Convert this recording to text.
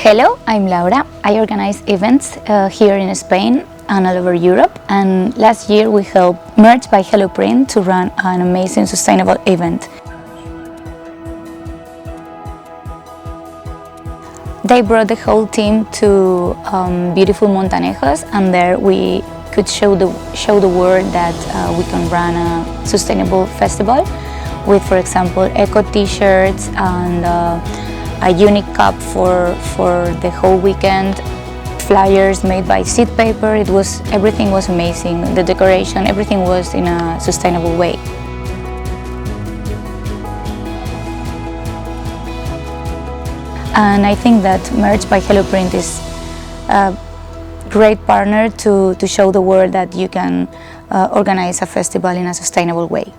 Hello, I'm Laura. I organize events here in Spain and all over Europe, and last year we helped Merch by Helloprint to run an amazing sustainable event. They brought the whole team to beautiful Montanejos, and there we could show the world that we can run a sustainable festival with, for example, eco t-shirts and a unique cup for the whole weekend, flyers made by seed paper. Everything was amazing. The decoration, everything was in a sustainable way. And I think that Merch by Helloprint is a great partner to show the world that you can organize a festival in a sustainable way.